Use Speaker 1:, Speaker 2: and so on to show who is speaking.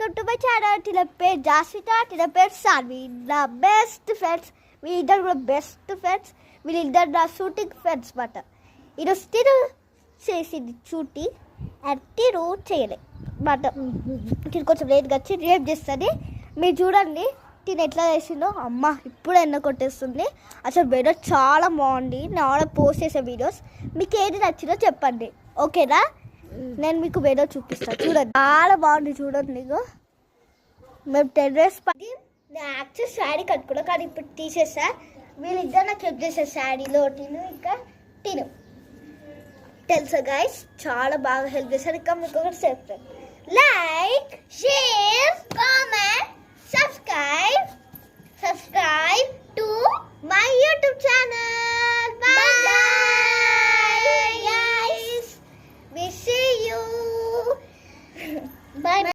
Speaker 1: Welcome to my channel. తిన పేరు జాస్విత, తిన పేరు సాన్వి. నా బెస్ట్ ఫ్రెండ్స్, వీళ్ళిద్దరు కూడా బెస్ట్ ఫ్రెండ్స్. వీళ్ళిద్దరు నా షూటింగ్ ఫ్రెండ్స్ మాట. ఈరోజు తిను చేసింది షూటింగ్ అండ్ తిను చేయలే మాట. తిను కొంచెం లేట్గా వచ్చి రేపు చేస్తుంది. మీరు చూడండి తిను ఎట్లా చేసిందో. అమ్మ ఇప్పుడు ఎన్న కొట్టేస్తుంది. అసలు వీడియో చాలా బాగుంది. నా పోస్ట్ చేసే వీడియోస్ మీకు ఏది నచ్చిందో చెప్పండి, ఓకేనా? నేను మీకు వీడియో చూపిస్తాను, చూడండి. చాలా బాగుంది, చూడండి. నీకు మేము 10 days పడి నేను యాక్చువల్ శారీ కట్టుకున్నా, కానీ ఇప్పుడు తీసేసా. వీళ్ళిద్దరు నాకు హెల్ప్ చేశారు శారీలో. తిను ఇంకా తిను తెలుసా గైస్, చాలా బాగా హెల్ప్ చేశారు. ఇంకా మీకు ఒకటి చెప్తాను, లైక్